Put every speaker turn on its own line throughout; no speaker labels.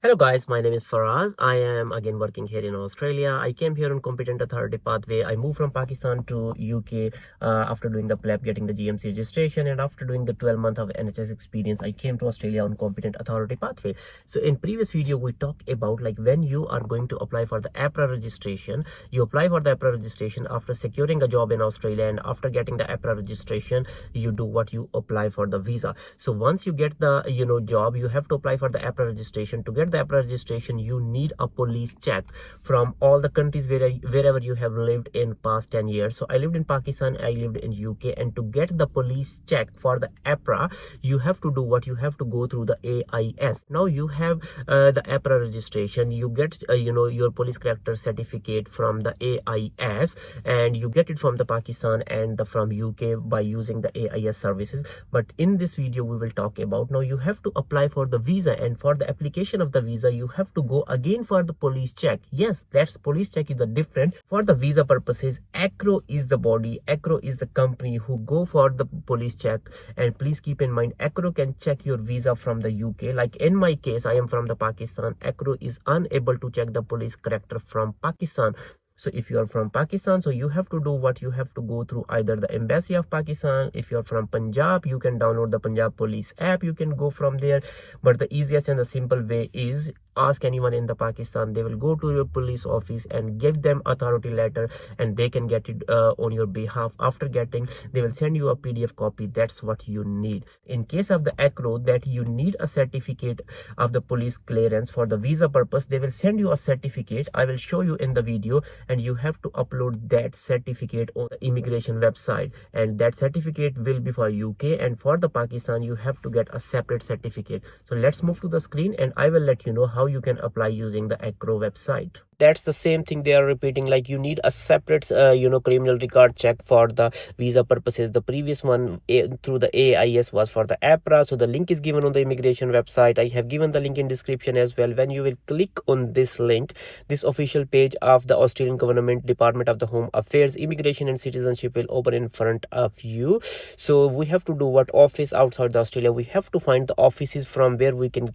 Hello guys, my name is Faraz. I am again working here in Australia. I came here on competent authority pathway. I moved from Pakistan to UK after doing the PLAB, getting the GMC registration, and after doing the 12 month of NHS experience, I came to Australia on competent authority pathway. So in previous video, we talked about like when you are going to apply for the AHPRA registration. You apply for the AHPRA registration after securing a job in Australia, and after getting the AHPRA registration, you do what you apply for the visa. So once you get the job, you have to apply for the AHPRA registration. To get the AHPRA registration, you need a police check from all the countries wherever you have lived in past 10 years. So I lived in Pakistan, I lived in UK, and to get the police check for the AHPRA, you have to do what? You have to go through the AIS. Now you have the AHPRA registration, you get your police character certificate from the AIS, and you get it from the Pakistan and from UK by using the AIS services. But in this video we will talk about, now you have to apply for the visa, and for the application of the visa you have to go again for the police check. Yes, that's police check is the different. For the visa purposes, ACRO is the body, ACRO is the company who go for the police check. And please keep in mind, ACRO can check your visa from the UK. Like in my case, I am from the Pakistan. ACRO is unable to check the police character from Pakistan. So if you are from Pakistan, so you have to do what? You have to go through either the embassy of Pakistan. If you are from Punjab, you can download the Punjab police app, you can go from there. But the easiest and the simple way is ask anyone in the Pakistan. They will go to your police office and give them authority letter, and they can get it on your behalf. After getting, they will send you a PDF copy. That's what you need. In case of the ACRO, that you need a certificate of the police clearance for the visa purpose, they will send you a certificate. I will show you in the video, and you have to upload that certificate on the immigration website, and that certificate will be for UK, and for the Pakistan you have to get a separate certificate. So let's move to the screen, and I will let you know how you can apply using the ACRO website. That's the same thing they are repeating, like you need a separate criminal record check for the visa purposes. The previous one through the AIS was for the AHPRA. So the link is given on the immigration website. I have given the link in description as well. When you will click on this link, this official page of the Australian Government Department of the Home Affairs, Immigration and Citizenship will open in front of you. So we have to do what? Office outside the Australia, we have to find the offices from where we can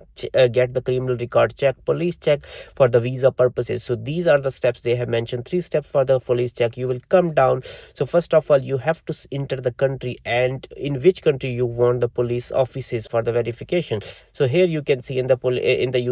get the criminal record check, police check for the visa purposes. So these are the steps they have mentioned. 3 steps for the police check. You will come down. So first of all, you have to enter the country and in which country you want the police offices for the verification. So here you can see in the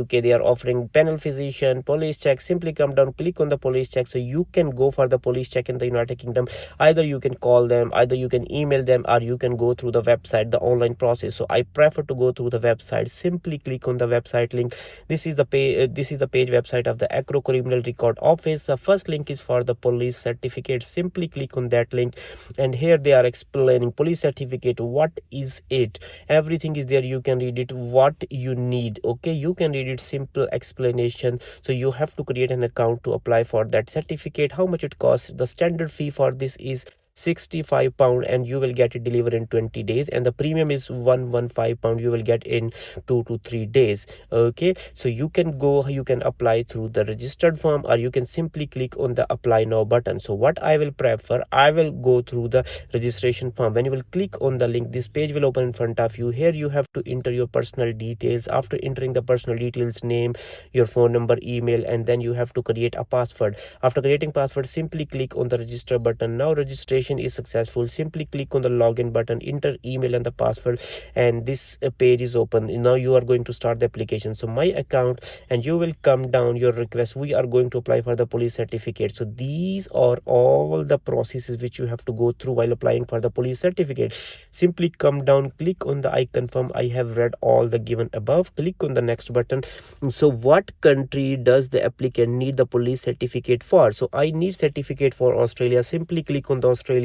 UK they are offering panel physician, police check. Simply come down, click on the police check. So you can go for the police check in the United Kingdom. Either you can call them, either you can email them, or you can go through the website, the online process. So I prefer to go through the website. Simply click on the website link. This is the page website of the ACRO Criminal Record Office. The first link is for the police certificate. Simply click on that link, and here they are explaining police certificate. What is it? Everything is there. You can read it. What you need. Okay, you can read it. Simple explanation. So you have to create an account to apply for that certificate. How much it costs? The standard fee for this is £65, and you will get it delivered in 20 days, and the premium is £115. You will get in 2 to 3 days. Okay, so you can apply through the registered form, or you can simply click on the apply now button. So what I will prefer, I will go through the registration form. When you will click on the link, this page will open in front of you. Here you have to enter your personal details. After entering the personal details, name, your phone number, email, and then you have to create a password. After creating password, simply click on the register button. Now registration is successful. Simply click on the login button, enter email and the password, and this page is open. Now you are going to start the application. So my account, and you will come down your request. We are going to apply for the police certificate. So these are all the processes which you have to go through while applying for the police certificate. Simply come down, click on the I confirm. I have read all the given above. Click on the next button. So what country does the applicant need the police certificate for? So I need certificate for Australia. Simply click on the Australia,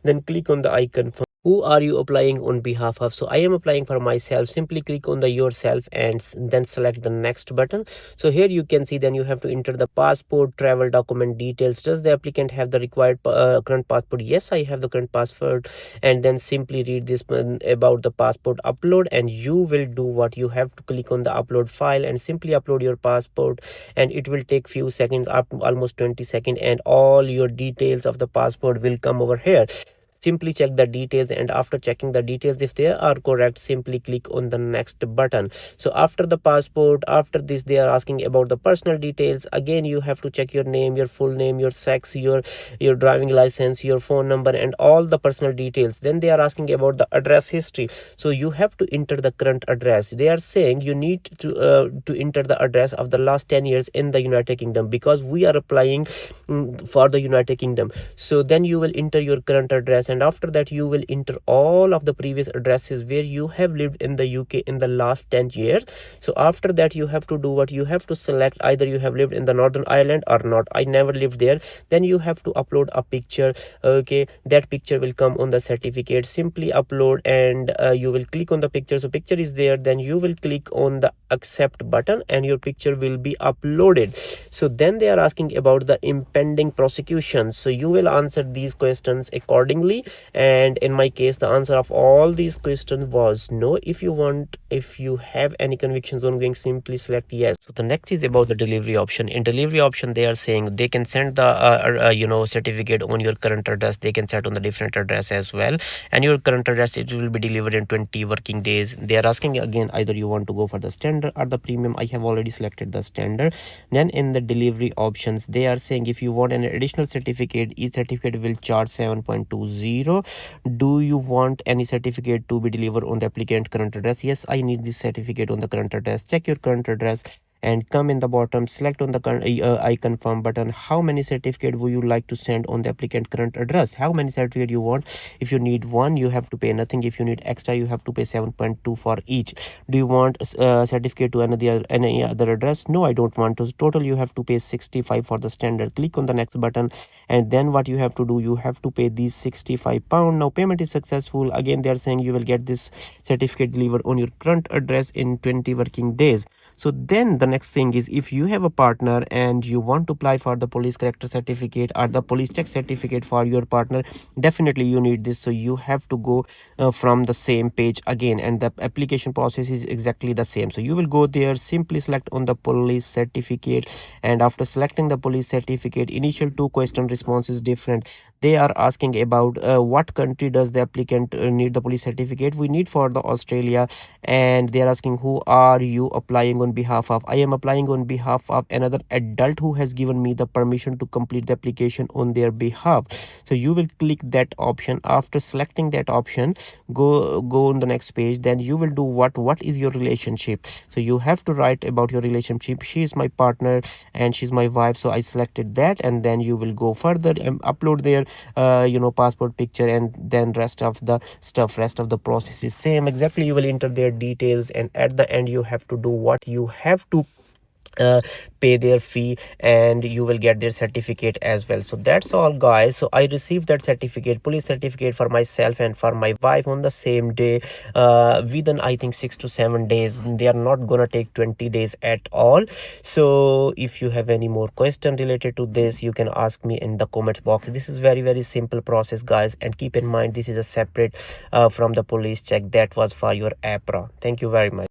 then click on the I confirm. Who are you applying on behalf of? So I am applying for myself. Simply click on the yourself and then select the next button. So here you can see, then you have to enter the passport, travel document details. Does the applicant have the required current passport? Yes, I have the current passport. And then simply read this about the passport upload, and you will do what? You have to click on the upload file and simply upload your passport, and it will take few seconds, up to almost 20 seconds, and all your details of the passport will come over here. simply check the details, and after checking the details, if they are correct, simply click on the next button. So after the passport, after this they are asking about the personal details. Again, you have to check your name, your full name, your sex, your driving license, your phone number, and all the personal details. Then they are asking about the address history, so you have to enter the current address. They are saying you need to enter the address of the last 10 years in the United Kingdom, because we are applying for the United Kingdom. So then you will enter your current address, and after that you will enter all of the previous addresses where you have lived in the UK in the last 10 years. So after that you have to do what? You have to select either you have lived in the Northern Ireland or not. I never lived there. Then you have to upload a picture. Okay, that picture will come on the certificate. Simply upload, and you will click on the picture. So picture is there, then you will click on the accept button and your picture will be uploaded. So then they are asking about the impending prosecution, so you will answer these questions accordingly. And in my case, the answer of all these questions was no. If you have any convictions ongoing, simply select yes. So the next is about the delivery option. In delivery option, they are saying they can send the certificate on your current address. They can set on the different address as well, and your current address, it will be delivered in 20 working days. They are asking again either you want to go for the standard or the premium. I have already selected the standard. Then in the delivery options, they are saying if you want an additional certificate, each certificate will charge 7.20. Do you want any certificate to be delivered on the applicant current address? Yes, I need this certificate on the current address. Check your current address and come in the bottom, select on the I confirm button. How many certificate would you like to send on the applicant current address? How many certificate you want? If you need one, you have to pay nothing. If you need extra, you have to pay 7.2 for each. Do you want certificate to any other address? No, I don't want to. Total you have to pay 65 for the standard. Click on the next button, and then what you have to do, you have to pay these 65 pound. Now payment is successful. Again, they are saying you will get this certificate delivered on your current address in 20 working days. So then the next thing is, if you have a partner and you want to apply for the police character certificate or the police check certificate for your partner, definitely you need this. So you have to go from the same page again, and the application process is exactly the same. So you will go there, simply select on the police certificate, and after selecting the police certificate, initial 2 question response is different. They are asking about what country does the applicant need the police certificate. We need for the Australia. And they are asking who are you applying on behalf of. I am applying on behalf of another adult who has given me the permission to complete the application on their behalf. So you will click that option. After selecting that option, go on the next page. Then you will do what is your relationship. So you have to write about your relationship. She is my partner and she's my wife, so I selected that. And then you will go further and upload their passport picture, and then rest of the process is same exactly. You will enter their details, and at the end you have to do what? You have to pay their fee, and you will get their certificate as well. So that's all, guys. So I received that certificate, police certificate, for myself and for my wife on the same day, within I think 6 to 7 days. They are not gonna take 20 days at all. So if you have any more question related to this, you can ask me in the comment box. This is very simple process, guys, and keep in mind this is a separate from the police check that was for your AHPRA. Thank you very much.